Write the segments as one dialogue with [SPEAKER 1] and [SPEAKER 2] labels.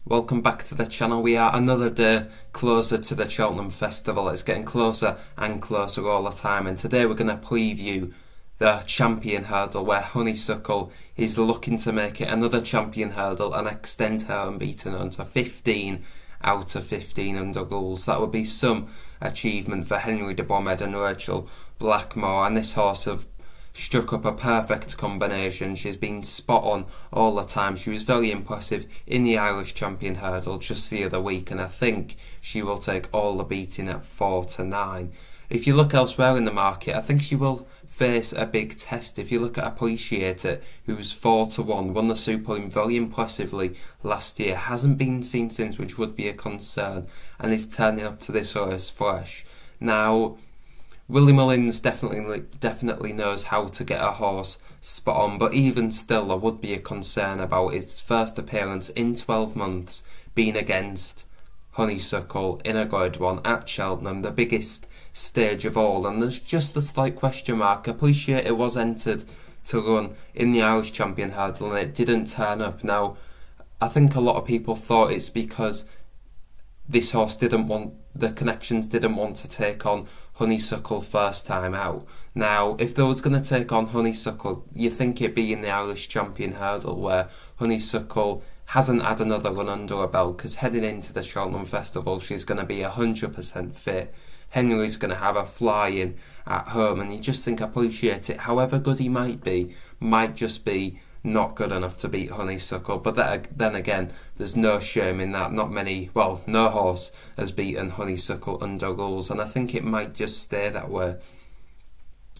[SPEAKER 1] Welcome back to the channel. We are another day closer to the Cheltenham Festival. It's getting closer and closer all the time, and today we're going to preview the champion hurdle where Honeysuckle is looking to make it another champion hurdle and extend her unbeaten run to 15 out of 15 under rules. That would be some achievement for Henry de Bromhead and Rachel Blackmore, and this horse have struck up a perfect combination. She's been spot on all the time. She was very impressive in the Irish Champion Hurdle just the other week, and I think she will take all the beating at 4-9. If you look elsewhere in the market, I think she will face a big test. If you look at Appreciate It, who's 4-1, won the Supreme very impressively last year, hasn't been seen since, which would be a concern, and is turning up to this race fresh. Now, Willie Mullins definitely knows how to get a horse spot on, but even still there would be a concern about his first appearance in 12 months being against Honeysuckle in a Grade 1 at Cheltenham, the biggest stage of all, and there's just a slight question mark. Appreciate It was entered to run in the Irish Champion Hurdle and it didn't turn up. Now, I think a lot of people thought it's because this horse the connections didn't want to take on Honeysuckle first time out. Now, if they was going to take on Honeysuckle, you think it'd be in the Irish Champion Hurdle where Honeysuckle hasn't had another run under her belt, because heading into the Cheltenham Festival she's going to be 100% fit. Henry's going to have a fly-in at home, and you just think Appreciate It, however good he might be, might just be not good enough to beat Honeysuckle. But then again, there's no shame in that. No horse has beaten Honeysuckle under rules, and I think it might just stay that way.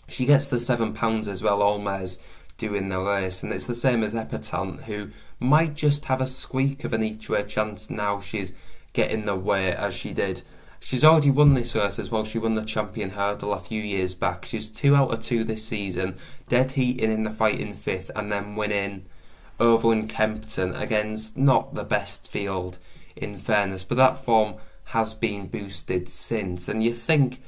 [SPEAKER 1] She gets the £7 as well, all mares doing the race, and it's the same as Epatante, who might just have a squeak of an each-way chance now she's getting the weight as she did. She's already won this race as well. She won the Champion Hurdle a few years back. She's 2 out of 2 this season, dead heating in the Fighting Fifth, and then winning over in Kempton against not the best field in fairness, but that form has been boosted since. And you think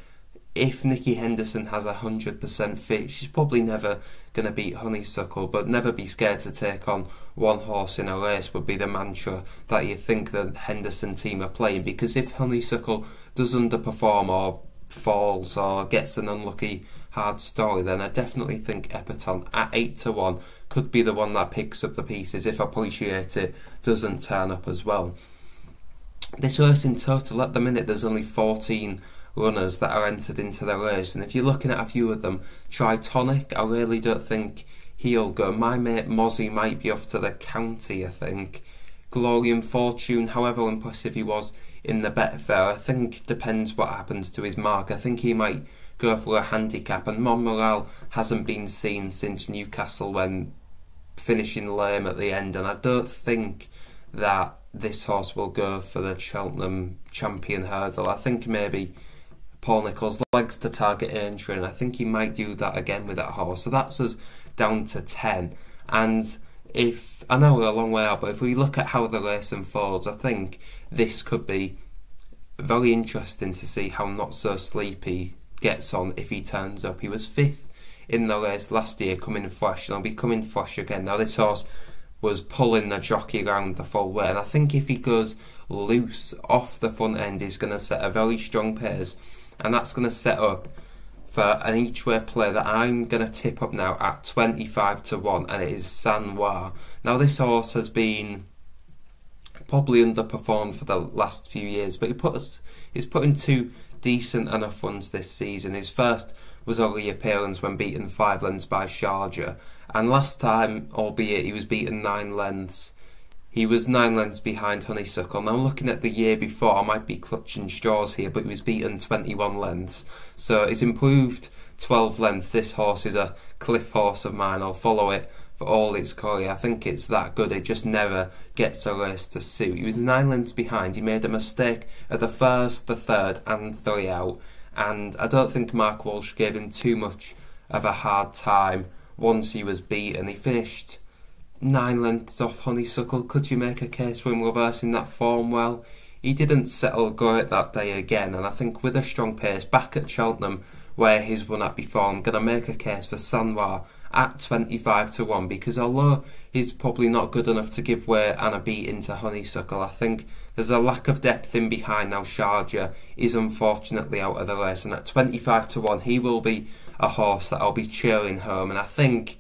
[SPEAKER 1] if Nicky Henderson has 100% fit, she's probably never going to beat Honeysuckle, but never be scared to take on one horse in a race would be the mantra that you think the Henderson team are playing, because if Honeysuckle does underperform or falls or gets an unlucky hard story, then I definitely think Epatante at 8-1 could be the one that picks up the pieces if Appreciate It doesn't turn up as well. This race in total, at the minute there's only 14 runners that are entered into the race, and if you're looking at a few of them, Tritonic, I really don't think he'll go. My mate Mozzie might be off to the county, I think. Glorium Fortune, however impressive he was in the Betfair, I think depends what happens to his mark. I think he might go for a handicap, and Montmoral hasn't been seen since Newcastle when finishing lame at the end, and I don't think that this horse will go for the Cheltenham Champion Hurdle. I think maybe Paul Nicholls likes to target entry, and I think he might do that again with that horse. So that's us down to 10. And if I know we're a long way out, but if we look at how the race unfolds, I think this could be very interesting to see how Not So Sleepy gets on if he turns up. He was 5th in the race last year, coming fresh, and he'll be coming fresh again. Now, this horse was pulling the jockey round the full way, and I think if he goes loose off the front end, he's going to set a very strong pace, and that's going to set up for an each-way play that I'm going to tip up now at 25-1, and it is San Noir. Now, this horse has been probably underperformed for the last few years, but he's put in 2 decent enough runs this season. His first was a reappearance when beaten 5 lengths by Sharjah, and last time, albeit he was beaten 9 lengths, he was 9 lengths behind Honeysuckle. Now, looking at the year before, I might be clutching straws here, but he was beaten 21 lengths. So it's improved 12 lengths. This horse is a cliff horse of mine. I'll follow it for all its career. I think it's that good. It just never gets a race to suit. He was 9 lengths behind. He made a mistake at the first, the third and 3 out. And I don't think Mark Walsh gave him too much of a hard time once he was beaten. He finished 9 lengths off Honeysuckle. Could you make a case for him reversing that form? Well, he didn't settle great that day again, and I think with a strong pace back at Cheltenham where he's won at before. I'm going to make a case for Sanwa at 25-1 because although he's probably not good enough to give way and a beat into Honeysuckle, I think there's a lack of depth in behind now. Sharjah is unfortunately out of the race, and at 25-1 he will be a horse that I'll be cheering home. And I think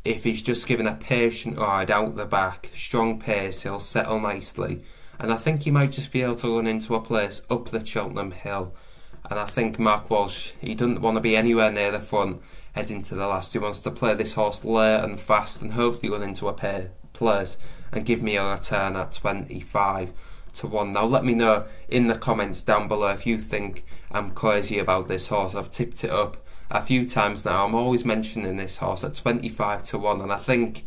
[SPEAKER 1] if he's just given a patient ride out the back, strong pace, he'll settle nicely. And I think he might just be able to run into a place up the Cheltenham Hill. And I think Mark Walsh, he doesn't want to be anywhere near the front heading to the last. He wants to play this horse late and fast and hopefully run into a place and give me a return at 25-1. Now let me know in the comments down below if you think I'm crazy about this horse. I've tipped it up a few times now. I'm always mentioning this horse at 25-1, and I think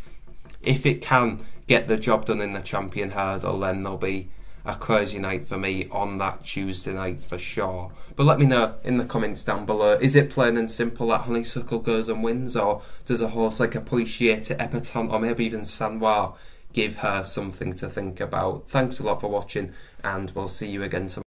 [SPEAKER 1] if it can get the job done in the Champion Hurdle, then there'll be a crazy night for me on that Tuesday night for sure. But let me know in the comments down below, is it plain and simple that Honeysuckle goes and wins, or does a horse like Appreciate It, Epatante, or maybe even Sanwa give her something to think about? Thanks a lot for watching, and we'll see you again tomorrow.